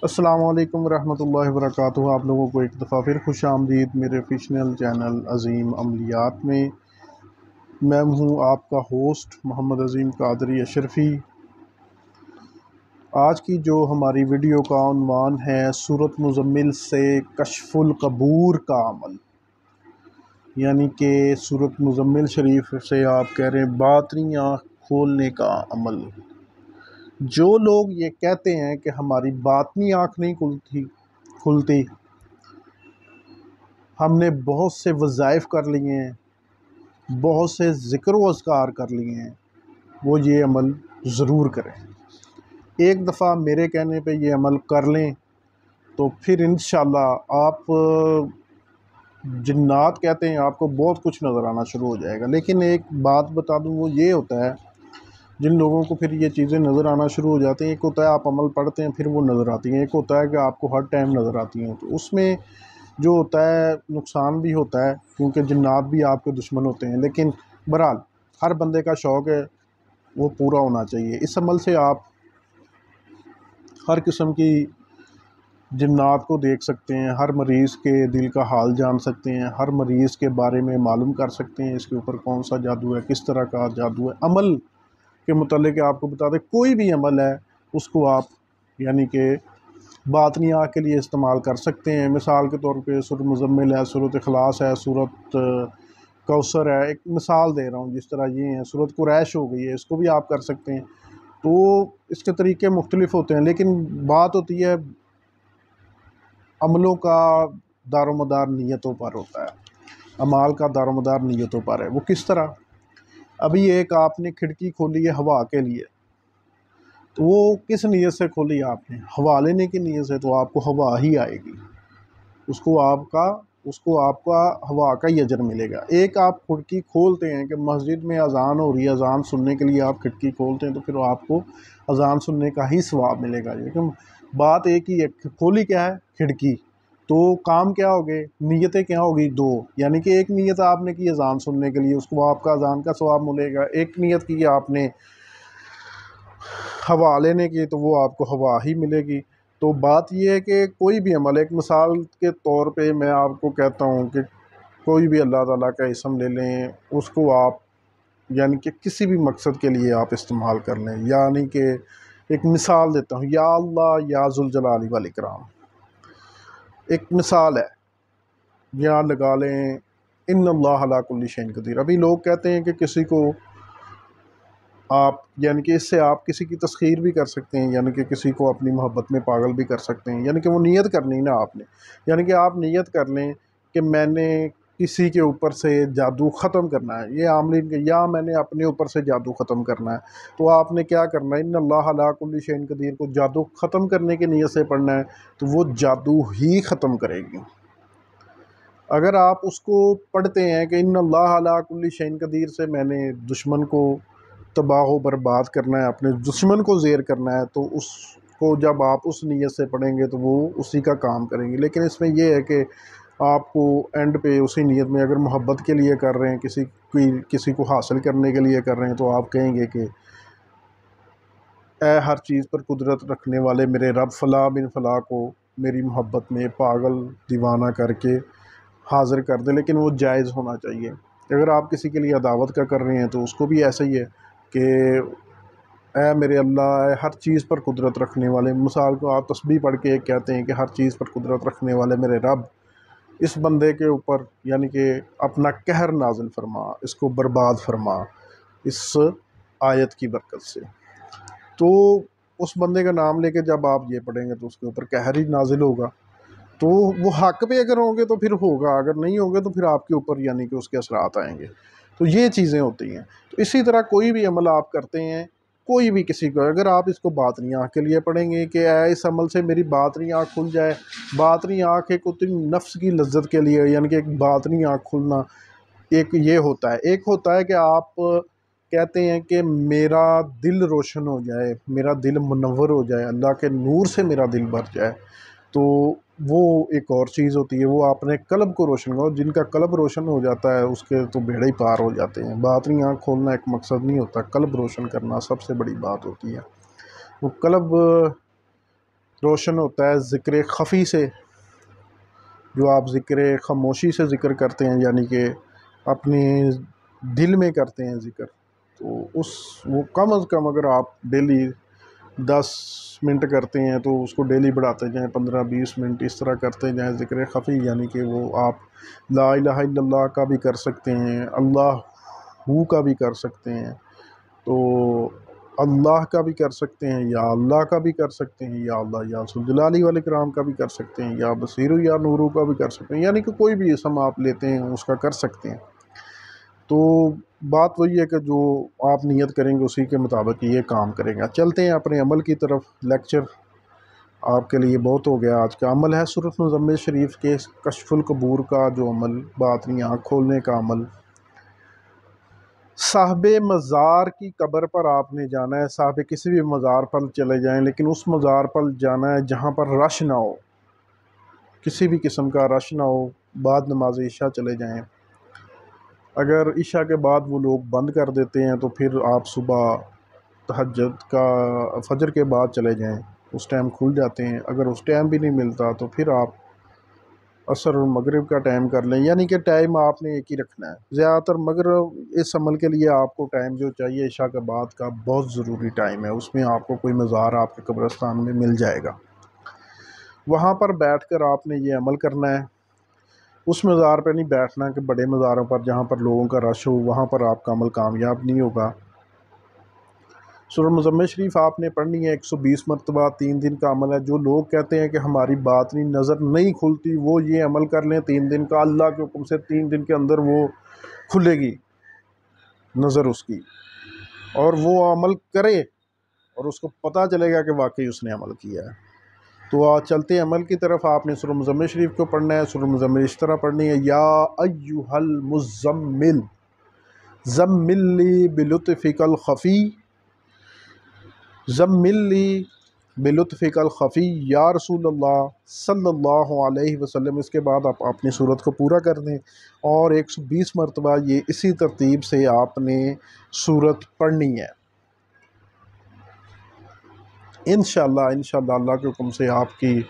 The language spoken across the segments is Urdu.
السلام علیکم ورحمۃ اللہ وبرکاتہ۔ آپ لوگوں کو ایک دفعہ پھر خوش آمدید میرے فیشنل چینل عظیم عملیات میں۔ میں ہوں آپ کا ہوسٹ محمد عظیم قادری اشرفی۔ آج کی جو ہماری ویڈیو کا عنوان ہے سورۃ مزمل سے کشف القبور کا عمل، یعنی کہ سورۃ مزمل شریف سے آپ کہہ رہے ہیں باطنی آنکھ کھولنے کا عمل۔ جو لوگ یہ کہتے ہیں کہ ہماری باطنی آنکھ نہیں کھلتی، ہم نے بہت سے وظائف کر لیے ہیں، بہت سے ذکر و اذکار کر لیے ہیں، وہ یہ عمل ضرور کریں۔ ایک دفعہ میرے کہنے پہ یہ عمل کر لیں تو پھر انشاءاللہ آپ جنات کہتے ہیں آپ کو بہت کچھ نظر آنا شروع ہو جائے گا۔ لیکن ایک بات بتا دوں، وہ یہ ہوتا ہے جن لوگوں کو پھر یہ چیزیں نظر آنا شروع ہو جاتی ہیں، ایک ہوتا ہے آپ عمل پڑھتے ہیں پھر وہ نظر آتی ہیں، ایک ہوتا ہے کہ آپ کو ہر ٹائم نظر آتی ہیں، تو اس میں جو ہوتا ہے نقصان بھی ہوتا ہے کیونکہ جنات بھی آپ کے دشمن ہوتے ہیں۔ لیکن بہرحال ہر بندے کا شوق ہے وہ پورا ہونا چاہیے۔ اس عمل سے آپ ہر قسم کی جنات کو دیکھ سکتے ہیں، ہر مریض کے دل کا حال جان سکتے ہیں، ہر مریض کے بارے میں معلوم کر سکتے ہیں اس کے اوپر کون سا جادو ہے، کس طرح کا جادو ہے۔ عمل کے متعلق آپ کو بتا دیں، کوئی بھی عمل ہے اس کو آپ یعنی کہ باطنی آنکھ کے لیے استعمال کر سکتے ہیں۔ مثال کے طور پہ سورۃ مزمل ہے، سورۃ اخلاص ہے، سورۃ کوثر ہے، ایک مثال دے رہا ہوں، جس طرح یہ ہیں سورۃ قریش ہو گئی ہے، اس کو بھی آپ کر سکتے ہیں۔ تو اس کے طریقے مختلف ہوتے ہیں، لیکن بات ہوتی ہے عملوں کا دار و مدار نیتوں پر ہوتا ہے، اعمال کا دار و مدار نیتوں پر ہے۔ وہ کس طرح؟ ابھی ایک آپ نے کھڑکی کھولی ہے ہوا کے لیے، تو وہ کس نیت سے کھولی آپ نے؟ ہوا لینے کی نیت سے، تو آپ کو ہوا ہی آئے گی، اس کو آپ کا ہوا کا ہی اجر ملے گا۔ ایک آپ کھڑکی کھولتے ہیں کہ مسجد میں اذان ہو رہی ہے، اذان سننے کے لیے آپ کھڑکی کھولتے ہیں تو پھر آپ کو اذان سننے کا ہی ثواب ملے گا۔ لیکن بات ایک ہی ہے، کھولی کیا ہے؟ کھڑکی۔ تو کام کیا ہوگے؟ نیتیں کیا ہوگی؟ دو، یعنی کہ ایک نیت آپ نے کی اذان سننے کے لیے، اس کو آپ کا اذان کا ثواب ملے گا۔ ایک نیت کی آپ نے ہوا لینے کی، تو وہ آپ کو ہوا ہی ملے گی۔ تو بات یہ ہے کہ کوئی بھی عمل، ایک مثال کے طور پہ میں آپ کو کہتا ہوں کہ کوئی بھی اللہ تعالیٰ کا اسم لے لیں، اس کو آپ یعنی کہ کسی بھی مقصد کے لیے آپ استعمال کر لیں، یعنی کہ ایک مثال دیتا ہوں، یا اللہ یا ذوالجلال والاکرام، ایک مثال ہے، یا لگا لیں ان اللہ علی کل شیء قدیر۔ ابھی لوگ کہتے ہیں کہ کسی کو آپ یعنی کہ اس سے آپ کسی کی تسخیر بھی کر سکتے ہیں، یعنی کہ کسی کو اپنی محبت میں پاگل بھی کر سکتے ہیں، یعنی کہ وہ نیت کرنی نا آپ نے، یعنی کہ آپ نیت کر لیں کہ میں نے کسی کے اوپر سے جادو ختم کرنا ہے، یہ عاملین کہ یا میں نے اپنے اوپر سے جادو ختم کرنا ہے، تو آپ نے کیا کرنا ہے؟ ان اللہ علی کل شیء قدیر کو جادو ختم کرنے کی نیت سے پڑھنا ہے، تو وہ جادو ہی ختم کرے گی۔ اگر آپ اس کو پڑھتے ہیں کہ ان اللہ علی کل شیء قدیر سے میں نے دشمن کو تباہ و برباد کرنا ہے، اپنے دشمن کو زیر کرنا ہے، تو اس کو جب آپ اس نیت سے پڑھیں گے تو وہ اسی کا کام کریں گے۔ لیکن اس میں یہ ہے کہ آپ کو اینڈ پہ اسی نیت میں اگر محبت کے لیے کر رہے ہیں، کسی کو حاصل کرنے کے لیے کر رہے ہیں، تو آپ کہیں گے کہ اے ہر چیز پر قدرت رکھنے والے میرے رب، فلاں بن فلاں کو میری محبت میں پاگل دیوانہ کر کے حاضر کر دے۔ لیکن وہ جائز ہونا چاہیے۔ اگر آپ کسی کے لیے عداوت کا کر رہے ہیں تو اس کو بھی ایسا ہی ہے کہ اے میرے اللہ، اے ہر چیز پر قدرت رکھنے والے، مثال کو آپ تسبیح پڑھ کے کہتے ہیں کہ ہر چیز پر قدرت رکھنے والے میرے رب، اس بندے کے اوپر یعنی کہ اپنا قہر نازل فرما، اس کو برباد فرما اس آیت کی برکت سے۔ تو اس بندے کا نام لے کے جب آپ یہ پڑھیں گے تو اس کے اوپر قہر ہی نازل ہوگا، تو وہ حق پہ اگر ہوں گے تو پھر ہوگا، اگر نہیں ہوں گے تو پھر آپ کے اوپر یعنی کہ اس کے اثرات آئیں گے۔ تو یہ چیزیں ہوتی ہیں۔ تو اسی طرح کوئی بھی عمل آپ کرتے ہیں، کوئی بھی کسی کو، اگر آپ اس کو باطنی آنکھ کے لیے پڑھیں گے کہ اے اس عمل سے میری باطنی آنکھ کھل جائے، باطنی آنکھ ایک ہوتی نفس کی لذت کے لیے، یعنی کہ ایک باطنی آنکھ کھلنا ایک یہ ہوتا ہے۔ ایک ہوتا ہے کہ آپ کہتے ہیں کہ میرا دل روشن ہو جائے، میرا دل منور ہو جائے، اللہ کے نور سے میرا دل بھر جائے، تو وہ ایک اور چیز ہوتی ہے، وہ اپنے قلب کو روشن کرو۔ جن کا قلب روشن ہو جاتا ہے اس کے تو بیڑے ہی پار ہو جاتے ہیں۔ باطنی آنکھ کھولنا ایک مقصد نہیں ہوتا، قلب روشن کرنا سب سے بڑی بات ہوتی ہے۔ وہ قلب روشن ہوتا ہے ذکر خفی سے، جو آپ ذکر خاموشی سے ذکر کرتے ہیں، یعنی کہ اپنے دل میں کرتے ہیں ذکر، تو وہ کم از کم اگر آپ ڈیلی 10 منٹ کرتے ہیں تو اس کو ڈیلی بڑھاتے جائیں، 15-20 منٹ اس طرح کرتے جائیں ذکر خفی، یعنی کہ وہ آپ لا الہ الا اللہ کا بھی کر سکتے ہیں، اللہ ہو کا بھی کر سکتے ہیں، تو اللہ کا بھی کر سکتے ہیں، یا اللہ کا بھی کر سکتے ہیں، یا اللہ یا ذوالجلال والاکرام کا بھی کر سکتے ہیں، یا بصیر یا نورو کا بھی کر سکتے ہیں، یعنی کہ کوئی بھی اسم آپ لیتے ہیں اس کا کر سکتے ہیں۔ تو بات وہی ہے کہ جو آپ نیت کریں گے اسی کے مطابق یہ کام کرے گا۔ چلتے ہیں اپنے عمل کی طرف۔ لیکچر آپ کے لیے بہت ہو گیا آج کا۔ عمل ہے سورۃ مزمل شریف کے کشف القبور کا جو عمل، باطنی آنکھ کھولنے کا عمل۔ صاحب مزار کی قبر پر آپ نے جانا ہے، صاحب کسی بھی مزار پر چلے جائیں، لیکن اس مزار پر جانا ہے جہاں پر رش نہ ہو، کسی بھی قسم کا رش نہ ہو۔ بعد نماز عشاء چلے جائیں، اگر عشاء کے بعد وہ لوگ بند کر دیتے ہیں تو پھر آپ صبح تہجد کا فجر کے بعد چلے جائیں، اس ٹائم کھل جاتے ہیں۔ اگر اس ٹائم بھی نہیں ملتا تو پھر آپ عصر اور مغرب کا ٹائم کر لیں، یعنی کہ ٹائم آپ نے ایک ہی رکھنا ہے زیادہ تر، مگر اس عمل کے لیے آپ کو ٹائم جو چاہیے عشاء کے بعد کا بہت ضروری ٹائم ہے، اس میں آپ کو کوئی مزار آپ کے قبرستان میں مل جائے گا، وہاں پر بیٹھ کر آپ نے یہ عمل کرنا ہے۔ اس مزار پہ نہیں بیٹھنا کہ بڑے مزاروں پر جہاں پر لوگوں کا رش ہو، وہاں پر آپ کا عمل کامیاب نہیں ہوگا۔ سورۃ مزمل شریف آپ نے پڑھنی ہے 120 مرتبہ، 3 دن کا عمل ہے۔ جو لوگ کہتے ہیں کہ ہماری باطنی نظر نہیں کھلتی، وہ یہ عمل کر لیں 3 دن کا، اللہ کے حکم سے 3 دن کے اندر وہ کھلے گی نظر اس کی، اور وہ عمل کرے اور اس کو پتہ چلے گا کہ واقعی اس نے عمل کیا ہے۔ تو آج چلتے ہیں عمل کی طرف۔ آپ نے سورۃ مزمل شریف کو پڑھنا ہے۔ سورۃ مزمل اس طرح پڑھنی ہے، یا ایھا المزمل زمل لی بلطفک الخفی، زمل لی بلطفک الخفی یا رسول اللہ صلی اللہ علیہ وسلم۔ اس کے بعد آپ اپنی صورت کو پورا کر دیں، اور 120 مرتبہ یہ اسی ترتیب سے آپ نے صورت پڑھنی ہے۔ انشاءاللہ اللہ کے حکم سے آپ کی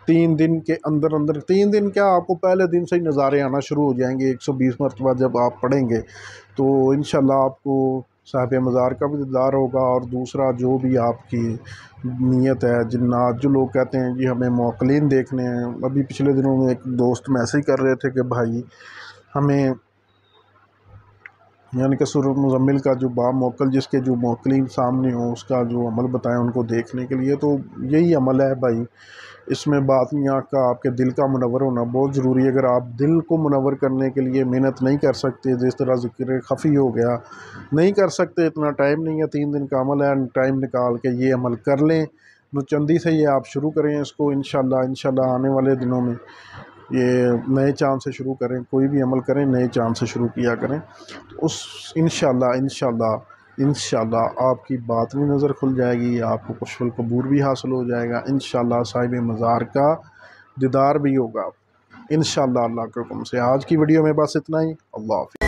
3 دن کے اندر 3 دن کیا، آپ کو پہلے دن سے ہی نظارے آنا شروع ہو جائیں گے۔ 120 مرتبہ جب آپ پڑھیں گے تو انشاءاللہ آپ کو صاحب مزار کا بھی دیدار ہوگا، اور دوسرا جو بھی آپ کی نیت ہے، جنات جو لوگ کہتے ہیں جی ہمیں موکلین دیکھنے ہیں، ابھی پچھلے دنوں میں ایک دوست میسیج کر رہے تھے کہ بھائی ہمیں یعنی کہ سورۃ مزمل کا جو باب موکل، جس کے جو موکلین سامنے ہوں اس کا جو عمل بتائیں ان کو دیکھنے کے لیے، تو یہی عمل ہے بھائی۔ اس میں باطنی آنکھ کا، آپ کے دل کا منور ہونا بہت ضروری ہے۔ اگر آپ دل کو منور کرنے کے لیے محنت نہیں کر سکتے، جس طرح ذکر خفی ہو گیا، نہیں کر سکتے، اتنا ٹائم نہیں ہے، 3 دن کا عمل ہے، ٹائم نکال کے یہ عمل کر لیں، نوچندی سے یہ آپ شروع کریں اس کو۔ انشاءاللہ آنے والے دنوں میں یہ نئے چاند سے شروع کریں، کوئی بھی عمل کریں نئے چاند سے شروع کیا کریں، اس انشاءاللہ آپ کی باطنی نظر کھل جائے گی، آپ کو کشف القبور بھی حاصل ہو جائے گا، انشاءاللہ صاحب مزار کا دیدار بھی ہوگا انشاءاللہ اللہ کے حکم سے۔ آج کی ویڈیو میں بس اتنا ہی، اللہ حافظ۔